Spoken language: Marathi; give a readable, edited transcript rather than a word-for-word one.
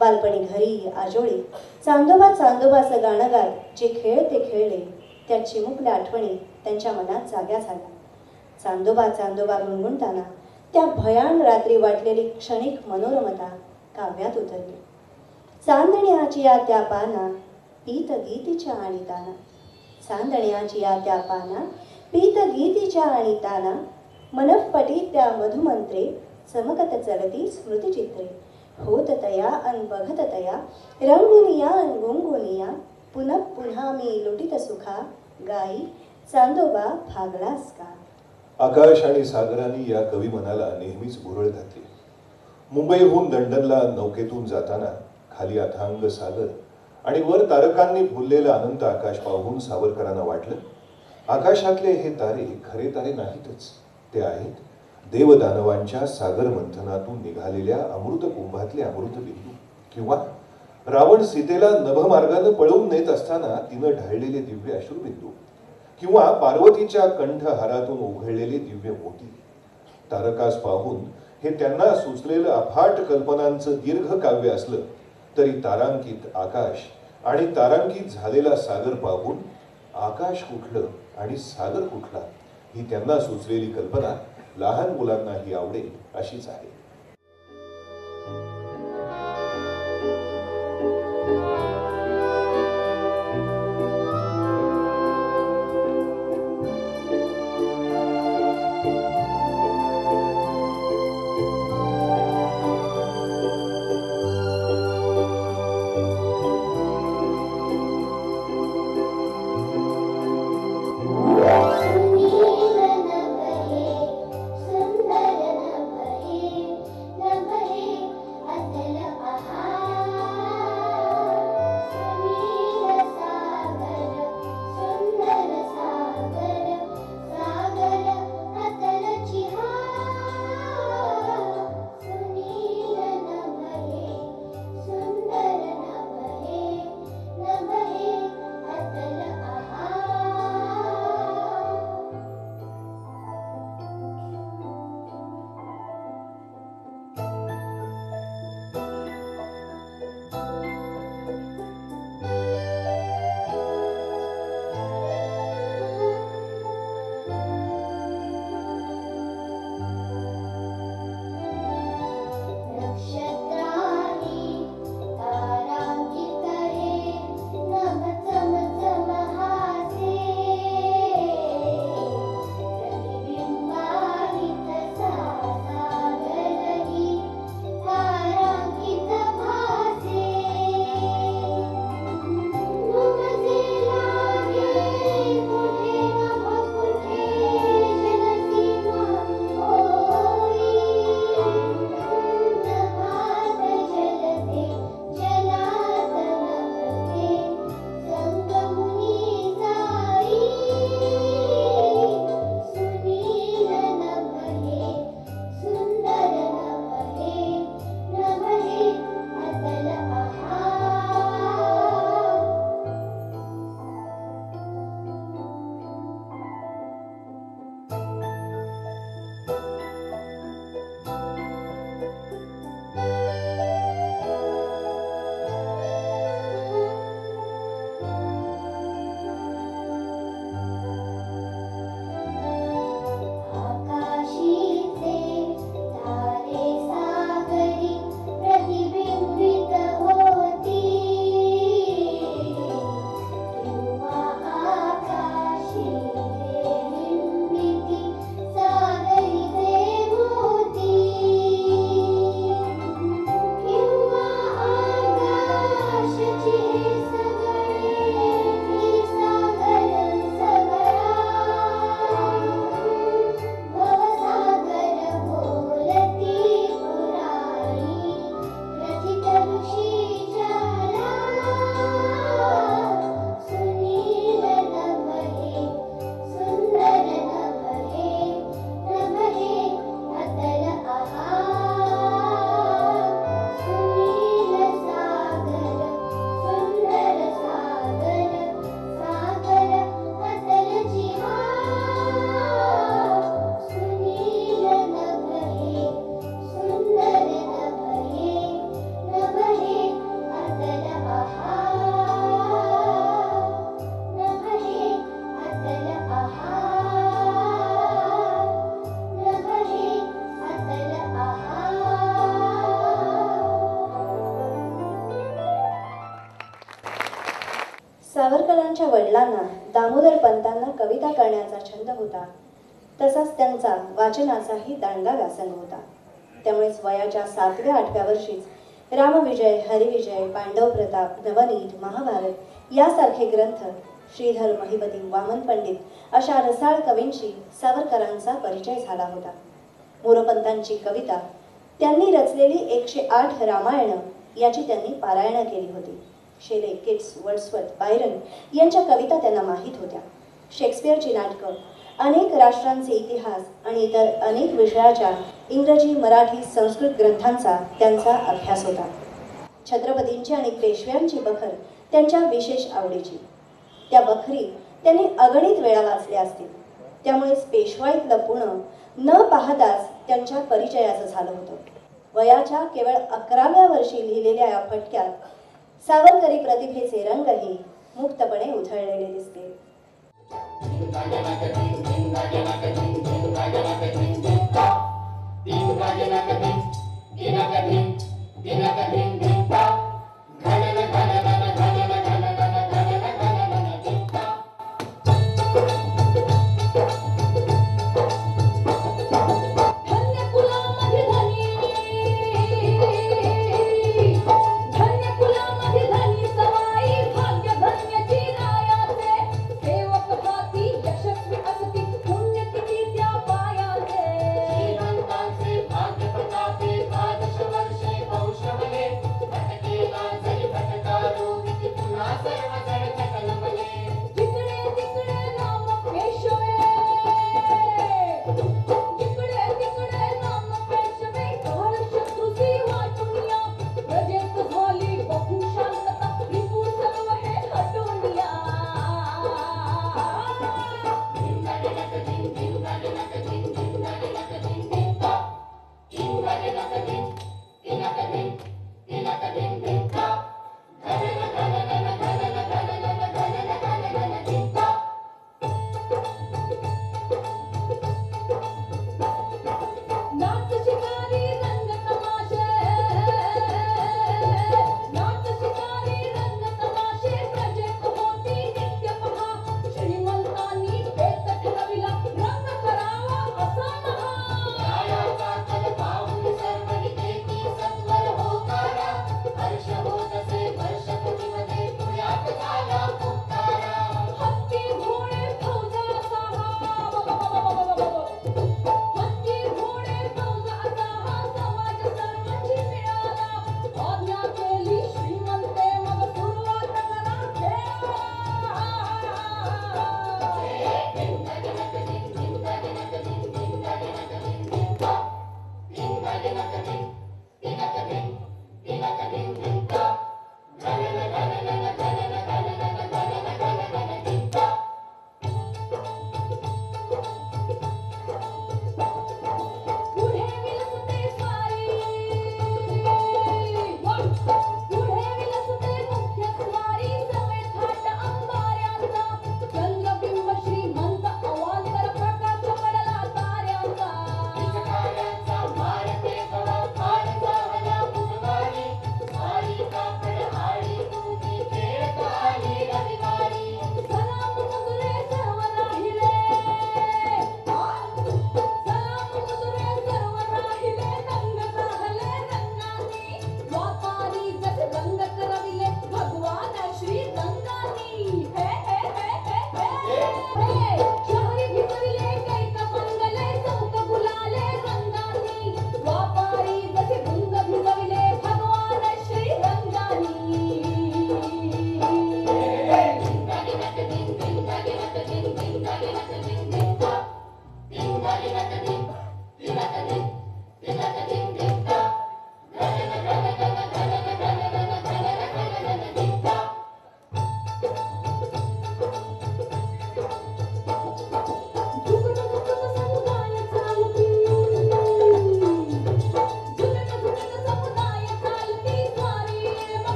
बालपणी घरी आजोळी चांदोबा चांदोबाचं गाणं गात जे खेळ ते खेळले त्या चिमुकल्या आठवणी त्यांच्या मनात जाग्या झाल्या. चांदोबा चांदोबा गुणगुणताना त्या भयान रात्री वाटलेली क्षणिक मनोरमता काव्यात उतरली. चांदण्याची या त्या पाना पीत गीतीच्या आणीताना, चांदण्याची या त्या पाना पीत गीतीच्या आणीताना, मनःपटी त्या मधुमंत्रे चमकत चलती स्मृतिचित्रे, होत तया अन बघत तया रंगुनिया अन गुंगुनिया, पुनः पुन्हा मी लुटित सुखा गाई चांदोबा भागलास का. आकाश आणि सागरांनी या कवी मनाला नेहमीच भुरळ घातली. मुंबईहून लंडनला नौकेतून जाताना खाली अथांग सागर आणि वर तारकांनी फुललेलं अनंत आकाश पाहून सावरकरांना वाटलं, आकाशातले हे तारे खरे तारे नाहीतच, ते आहेत देवदानवांच्या सागर मंथनातून निघालेल्या अमृत कुंभातले अमृतबिंदू, किंवा रावण सीतेला नभमार्गानं पळवून नेत असताना तिनं ढळलेले दिव्य अश्रुबिंदू, किंवा पार्वतीच्या कंठहारातून उघडलेले दिव्य मोती. तारकास पाहून हे त्यांना सुचलेलं अफाट कल्पनांचं दीर्घ काव्य असलं तरी तारांकित आकाश आणि तारांकित झालेला सागर पाहून आकाश कुठलं आणि सागर कुठला ही त्यांना सुचलेली कल्पना लहान मुलांनाही आवडेल अशीच आहे. सुंदर न बहे सावरकरांच्या वडिलांना दामोदर पंतांना कविता करण्याचा छंद होता, तसाच त्यांचा वाचनाचाही दांडगा व्यासंग होता. त्यामुळेच वयाच्या 7व्या-8व्या वर्षीच रामविजय, हरिविजय, पांडव प्रताप, नवनीत, महाभारत यासारखे ग्रंथ, श्रीधर, महिपती, वामन पंडित अशा रसाळ कवींशी सावरकरांचा परिचय झाला होता. मोरोपंतांची कविता, त्यांनी रचलेली 108 रामायणं याची त्यांनी पारायणं केली होती. शेले, किट्स, वर्ड्सवर्थ, बायरन यांच्या कविता त्यांना माहीत होत्या. शेक्सपियरची नाटकं, अनेक राष्ट्रांचे इतिहास आणि इतर अनेक विषयाच्या इंग्रजी, मराठी, संस्कृत ग्रंथांचा त्यांचा अभ्यास होता. छत्रपतींची आणि पेशव्यांची बखर त्यांच्या विशेष आवडीची. त्या बखरी त्यांनी अगणित वेळा वाचल्या असतील. त्यामुळेच पेशवाईतलं पुणं न पाहताच त्यांच्या परिचयाचं झालं होतं. वयाच्या केवळ 11व्या वर्षी लिहिलेल्या या फटक्यात सावरकरी प्रतिभेचे रंगही मुक्तपणे उधळलेले दिसते. Ding,